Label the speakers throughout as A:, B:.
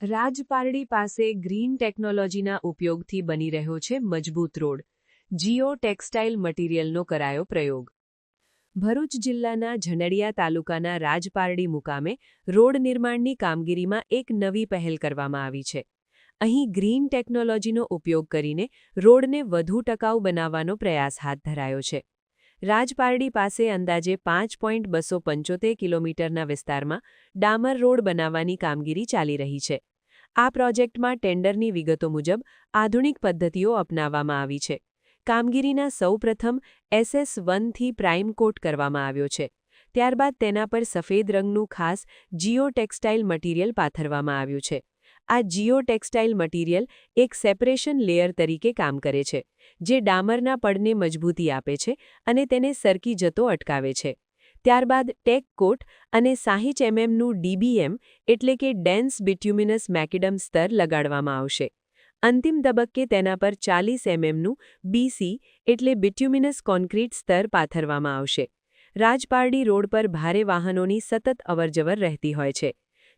A: રાજપારડી પાસે ગ્રીન ટેકનોલોજીના ઉપયોગથી બની રહ્યો છે મજબૂત રોડ. જીઓ ટેક્સટાઇલ મટીરીયલનો કરાયો પ્રયોગ. ભરૂચ જિલ્લાના ઝઘડિયા તાલુકાના રાજપારડી મુકામે રોડ નિર્માણની કામગીરીમાં એક નવી પહેલ કરવામાં આવી છે. અહીં ગ્રીન ટેકનોલોજીનો ઉપયોગ કરીને રોડને વધુ ટકાઉ બનાવવાનો પ્રયાસ હાથ ધરાયો છે. રાજપારડી પાસે અંદાજે 5.275 કિલોમીટરના વિસ્તારમાં ડામર રોડ બનાવવાની કામગીરી ચાલી રહી છે. આ પ્રોજેક્ટમાં ટેન્ડરની વિગતો મુજબ આધુનિક પદ્ધતિઓ અપનાવવામાં આવી છે. કામગીરીના સૌપ્રથમ SS1થી પ્રાઇમ કોટ કરવામાં આવ્યો છે. ત્યારબાદ તેના પર સફેદ રંગનું ખાસ જીઓ ટેક્સટાઇલ મટીરીયલ પાથરવામાં આવ્યું છે. આ જીઓ ટેક્સટાઇલ મટીરીયલ એક સેપરેશન લેયર તરીકે કામ કરે છે, જે ડામરના પડને મજબૂતી આપે છે અને તેને સરકી જતો અટકાવે છે. ત્યારબાદ ટેક કોટ અને 60 mmનું DBM એટલે કે ડેન્સ બિટ્યુમિનસ મેકડમ સ્તર લગાડવામાં આવશે. અંતિમ તબક્કે તેના પર 40 mmનું BC એટલે બિટ્યુમિનસ કોન્ક્રીટ સ્તર પાથરવામાં આવશે. રાજપારડી રોડ પર ભારે વાહનોની સતત અવરજવર રહેતી હોય છે.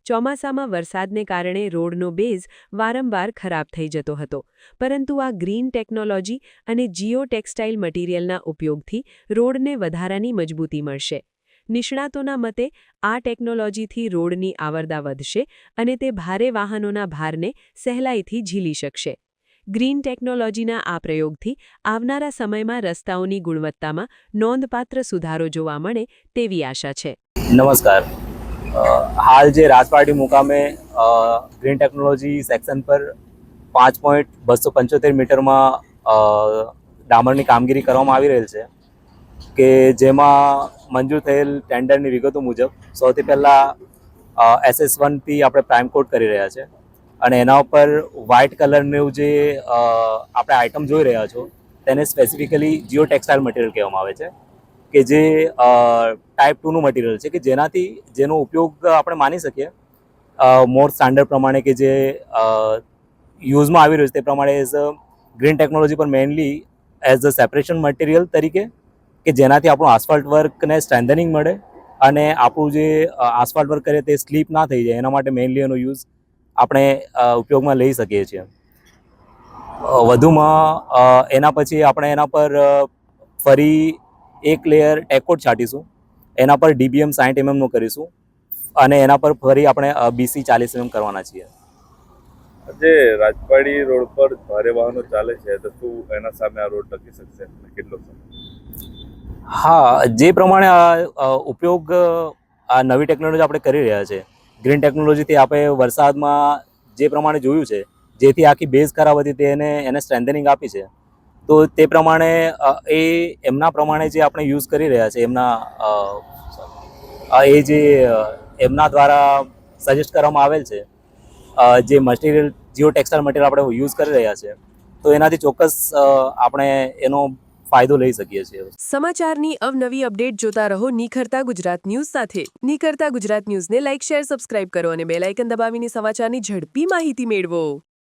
A: ચોમાસામાં વરસાદને કારણે રોડનો બેઝ વારંવાર ખરાબ થઈ જતો હતો, પરંતુ આ ગ્રીન ટેકનોલોજી અને જીઓ ટેક્સટાઇલ મટીરીયલના ઉપયોગથી રોડને વધારાની મજબૂતી મળશે. નિષ્ણાતોના મતે આ ટેકનોલોજીથી રોડની આવરદા વધશે અને તે ભારે વાહનોના ભારને સહેલાઈથી ઝીલી શકશે. ગ્રીન ટેકનોલોજીના આ પ્રયોગથી આવનારા સમયમાં રસ્તાઓની ગુણવત્તામાં નોંધપાત્ર સુધારો જોવા મળે તેવી આશા છે.
B: નમસ્કાર. હાલ જે રાજપારડી મુકામે ગ્રીન ટેકનોલોજી સેક્શન પર 5.275 મીટરમાં ડામરની કામગીરી કરવામાં આવી રહેલ છે, કે જેમાં મંજૂર થયેલ ટેન્ડરની વિગતો મુજબ સૌથી પહેલાં SS1થી આપણે પ્રાઇમ કોટ કરી રહ્યા છે અને એના ઉપર વ્હાઇટ કલરનું જે આપણે આઇટમ જોઈ રહ્યા છો તેને સ્પેસિફિકલી જીઓ ટેક્સટાઇલ મટીરિયલ કહેવામાં આવે છે, કે જે ટાઈપ 2નું મટીરિયલ છે, કે જેનો ઉપયોગ આપણે માની શકીએ મોર સ્ટાન્ડર્ડ પ્રમાણે, કે જે યુઝમાં આવી રહ્યું છે તે પ્રમાણે એઝ અ ગ્રીન ટેકનોલોજી પર mainly as a separation material તરીકે, કે જેનાથી આપણું આસફાલ્ટ વર્કને સ્ટ્રેન્થનિંગ મળે અને આપણું જે આસફાલ્ટ વર્ક કરે તે સ્લીપ ના થઈ જાય, એના માટે મેઇનલી એનો યુઝ આપણે ઉપયોગમાં લઈ શકીએ છીએ. વધુમાં એના પછી આપણે એના પર ફરી એક લેયર ટેકકોટ છાંટીશું, એના પર DBM 60 mmનું કરીશું અને એના પર ફરી આપણે BC 40 mm કરવાના છીએ.
C: જે રાજપારડી રોડ પર ભારે વાહનો ચાલે છે, તો શું એના સામે આ રોડ ટકી શકશે અને કેટલો સમય?
B: હા, જે પ્રમાણે ઉપયોગ આ નવી ટેકનોલોજી આપણે કરી રહ્યા છે, ગ્રીન ટેકનોલોજીથી આપણે વરસાદમાં જે પ્રમાણે જોયું છે, જેથી આખી બેઝ ખરાબ હતી એને સ્ટ્રેન્થનિંગ આપી છે. તો તે પ્રમાણે એમના પ્રમાણે જે આપણે યુઝ કરી રહ્યા છે, એમના દ્વારા સજેસ્ટ કરવામાં આવેલ છે, જે મટીરિયલ જીઓ ટેક્સટાઇલ મટીરિયલ આપણે યુઝ કરી રહ્યા છે, તો એનાથી ચોક્કસ આપણે એનો ફાયદો લઈ શકીએ છીએ.
A: સમાચારની અવનવી અપડેટ જોતા રહો નિખરતા ગુજરાત ન્યૂઝ સાથે. નિખરતા ગુજરાત ન્યૂઝને લાઇક, શેર, સબસ્ક્રાઇબ કરો અને બેલ આઇકન દબાવીને સમાચારની ઝડપી માહિતી મેળવો.